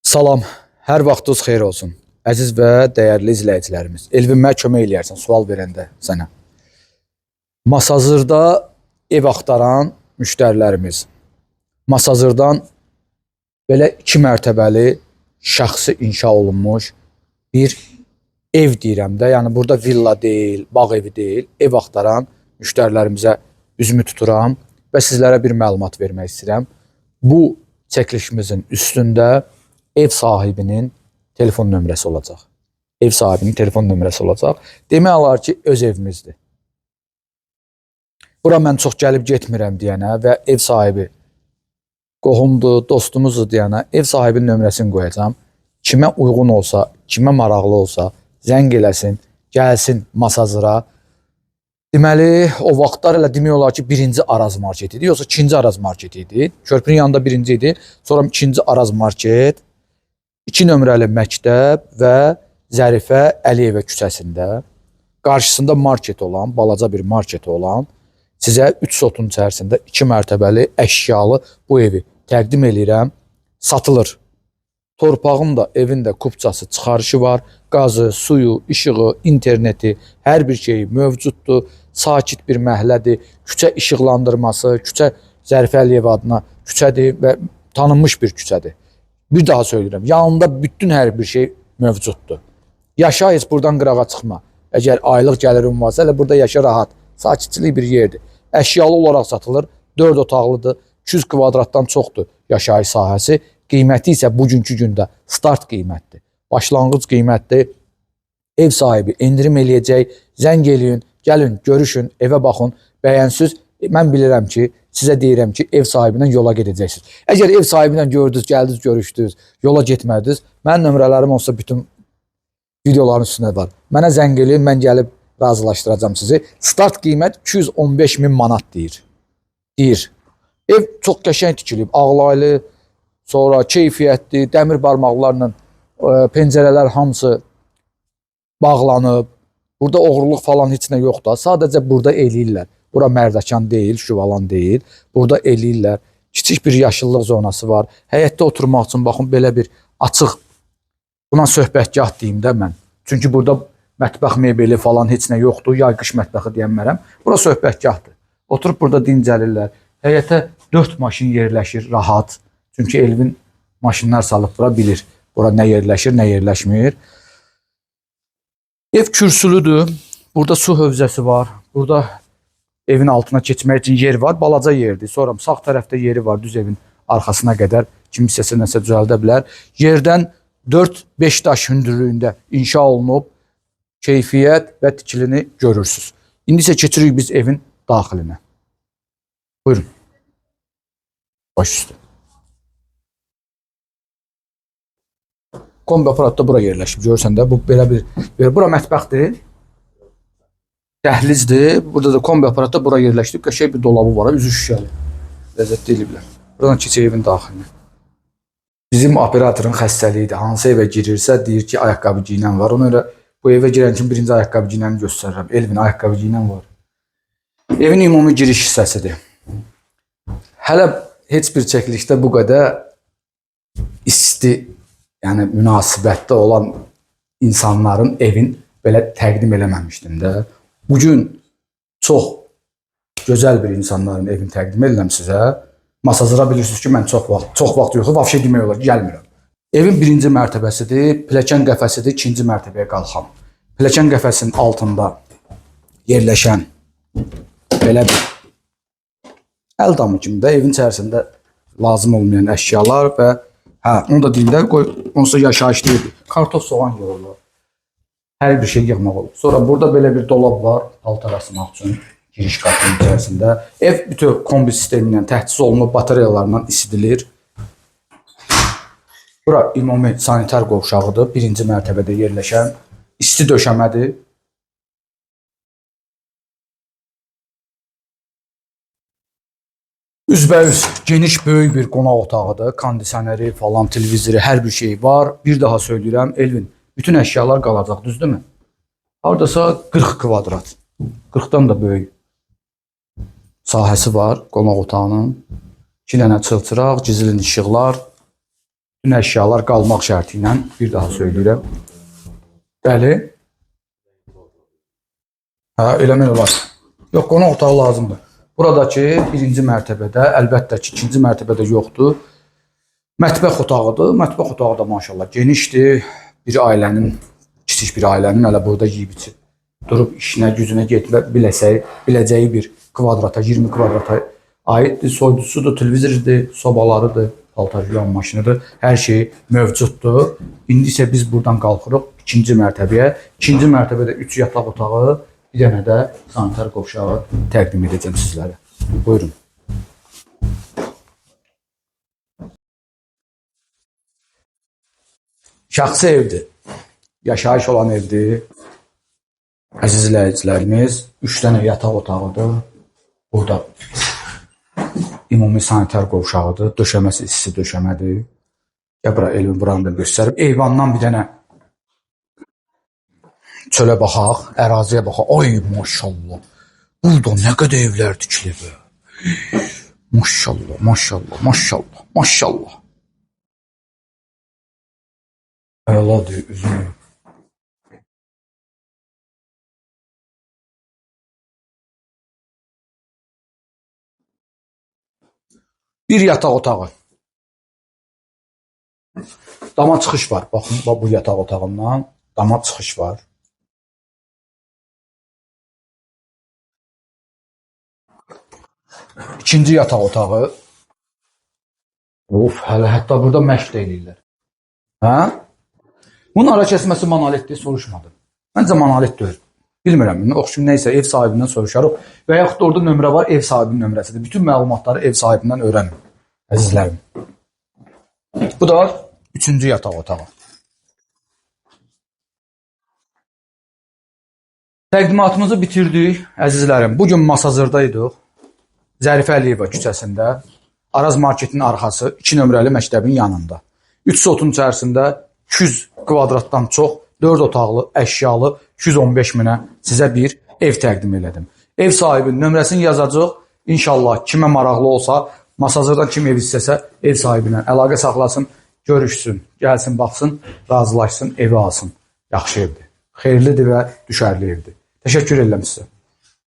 Salam, hər vaxtınız xeyir olsun. Əziz və dəyərli izləyicilərimiz. Elvin, mənə kömək eləyərsən sual verəndə sənə. Masazırda ev axtaran müştərilərimiz, Masazırdan belə 2 mərtəbəli şəxsi inşa olunmuş bir ev deyirəm də, yəni burada villa deyil, bağ evi deyil, ev axtaran müştərilərimizə üzümü tuturam və sizlərə bir məlumat vermək istəyirəm. Bu çəkilişimizin üstündə ev sahibinin telefon nömrəsi olacaq. Ev sahibinin telefon nömrəsi olacaq. Demək olar ki, öz evimizdir. Bura mən çox gəlib getmirəm deyənə və ev sahibi qohumdur, dostumuzdur deyənə ev sahibinin nömrəsini qoyacağam. Kimə uyğun olsa, kimə maraqlı olsa, zəng eləsin, gəlsin Masazıra. Deməli, o vaxtlar elə demək olar ki, birinci Araz market idi, yoxsa ikinci Araz market idi. Körpünün yanında birinci idi, sonra ikinci Araz market, 2 nömrəli məktəb və Zərifə Əliyevə küçəsində, qarşısında market olan, balaca bir market olan, sizə 3 sotun içərisində 2 mərtəbəli əşyalı bu evi təqdim eləyirəm. Satılır. Torpağın da, evin də kupçası, çıxarışı var. Qazı, suyu, işığı, interneti, hər bir şeyi mövcuddur. Sakit bir məhəllədir. Küçə işıqlandırması, küçə Zərifə Əliyev adına küçədir və tanınmış bir küçədir. Bir daha söyləyirəm, yanında bütün hər bir şey mövcuddur. Yaşa, heç buradan qırağa çıxma. Əgər aylıq gəlirin varsa, elə burada yaşa rahat. Sakitçilik bir yerdir. Əşyalı olaraq satılır. 4 otaqlıdır. 200 kvadratdan çoxdur yaşayış sahəsi. Qiyməti isə bugünkü gündə start qiymətdir. Başlanğıc qiymətdir. Ev sahibi endirim eləyəcək. Zəng eləyin, gəlin, görüşün, evə baxın. Bəyənsiz, mən bilirəm ki, sizə deyirəm ki, ev sahibindən yola gedəcəksiniz. Əgər ev sahibindən gördünüz, gəldiniz, görüşdünüz, yola getmədiniz, mənim nömrələrim olsa bütün videoların üstündə var. Mənə zəng eləyin, mən gəlib razılaşdıracağım sizi. Start qiymət 215.000 manat deyir. Ev çox qəşəng tikilib, ağlaylı, sonra keyfiyyətli, dəmir barmaqlarla pəncərələr hamısı bağlanıb. Burada oğurluq falan heç nə yoxdur. Sadəcə burada eləyirlər. Bura Mərdəkan deyil, Şüvalan deyil. Burada eləyirlər. Kiçik bir yaşıllıq zonası var. Həyətdə oturmaq üçün baxın belə bir açıq. Buna söhbətgah deyim də mən. Çünki burada mətbəx mebeli falan heç nə yoxdur. Yay-qış mətbəxi deyənmərəm. Bura söhbətgahdır. Oturub burada dincəlirlər. Həyətə 4 maşın yerləşir rahat. Çünki Elvin maşınlar salıb bura bilir. Bura nə yerləşir, nə yerləşmir. Ev kürsülüdür. Burada su hövzəsi var. Burada evin altına keçmək üçün yer var. Balaca yerdir. Sonra sağ tərəfdə yeri var. Düz evin arxasına qədər kimsəsi nəsə düzəldə bilər. Yerdən 4-5 daş hündürlüyündə inşa olunub keyfiyyət və tikilini görürsünüz. İndi isə keçirik biz evin daxilinə. Buyurun. Baş üstü. Kombi aparatda bura yerləşib. Görürsən də bu belə bir bura mətbəxdir. Dəhlizdir. Burada da kombi aparatda bura yerləşdirib. Qəşəng bir dolabı var. Üzü şüşəli. Ləzzətli eləyiblər. Buradan keçək evin daxilinə. Bizim operatorun xəstəliyidir. Hansı evə girirsə deyir ki, ayaqqabı giyinən var. Ona görə bu evə girən kimi birinci ayaqqabı giyinəni göstərirəm. Elvin ayaqqabı giyinən var. Evin ümumi giriş hissəsidir. Hələ heç bir çəkilişdə bu qədər isti, yəni münasibətdə olan insanların evin belə təqdim eləməmişdim də. Bugün çox gözəl bir insanların evini təqdim edirəm sizə. Masazıra bilirsiniz ki, mən çox vaxt yox, vəbşə demək olar ki, gəlmirəm. Evin birinci mərtəbəsidir, pilləkən qəfəsidir, ikinci mərtəbəyə qalxam. Pilləkən qəfəsinin altında yerləşən belə bir əl damı kimi də evin içərisində lazım olmayan əşyalar və onu da deyim də, onsuz yaşayış deyildir. Kartof, soğan yığılır. Hər bir şey yığmaq olur. Sonra burada belə bir dolab var, paltar asmaq üçün giriş qapının içərisində. Ev bütün kombi sistemi ilə təchiz olunub, batareyalarla isidilir. Bura ümumi sanitar qovşağıdır. Birinci mərtəbədə yerləşən isti döşəmədir. Üzbəüz geniş böyük bir qonaq otağıdır. Kondisioneri falan, televizori, hər bir şey var. Bir daha söyləyirəm, Elvin, bütün əşyalar qalacaq, düzdürmü? Haradasa 40 kvadrat. 40-dan da böyük sahəsi var qonaq otağının. 2 dənə çılçıraq, gizlin işıqlar. Bütün əşyalar qalmaq şərti ilə, bir daha söyləyirəm. Bəli. Hə, eləmək olar. Yox, qonaq otağı lazımdır. Buradakı birinci mərtəbədə, əlbəttə ki, ikinci mərtəbədə yoxdur. Mətbəx otağıdır. Mətbəx otağı da maşallah genişdir. Bir ailənin, kiçik bir ailənin hələ burada yeyib içib durub işinə, gücünə getmə biləcəyi bir kvadrata, 20 kvadrata aiddir. Soyuducusudur, televizordur, sobalarıdır, paltar yuyan maşınıdır. Hər şey mövcuddur. İndi isə biz buradan qalxırıq ikinci mərtəbəyə. İkinci mərtəbədə 3 yataq otağı, bir dənə də sanitar qovşağı təqdim edəcəm sizlərə. Buyurun. Şəxsi evdir. Yaşayış olan evdir. Əziz izləyicilərimiz, 3 dənə yataq otağıdır. Burada ümumi sanitar qovşağıdır. Döşəməsi isti döşəmədir. Ya bura elmi buranı da göstərib. Eyvandan bir dənə çölə baxaq, əraziyə baxaq. Ay maşallah. Burada nə qədər evlər tikilib. Maşallah, maşallah, maşallah, maşallah. Əladır, üzüm. Bir yataq otağı. Dama çıxış var. Baxın, bu yataq otağından dama çıxış var. İkinci yataq otağı. Of, hətta burada məşq də eləyirlər. Hə? Bunun ara kəsməsi monolitdir, soruşmadım. Məncə monolit deyil. Bilmirəm, oxşum neysə ev sahibindən soruşarıq və yaxud da orada nömrə var, ev sahibinin nömrəsidir. Bütün məlumatları ev sahibindən öyrənin, əzizlərim. Bu da üçüncü yataq otağı. Təqdimatımızı bitirdik, əzizlərim. Bugün Masazırdaydıq. Zərifə Əliyeva küçəsində, Araz marketin arxası, 2 nömrəli məktəbin yanında. 3 sotun içərisində 200 kvadratdan çox, 4 otaqlı, əşyalı, 215 minə sizə bir ev təqdim elədim. Ev sahibinin nömrəsini yazacaq. İnşallah kimə maraqlı olsa, Masazırdan kim ev istəsə, ev sahibinə əlaqə saxlasın, görüşsün, gəlsin, baxsın, razılaşsın, evi alsın. Yaxşı evdir. Xeyirlidir və düşərli evdir. Təşəkkür edirəm sizə.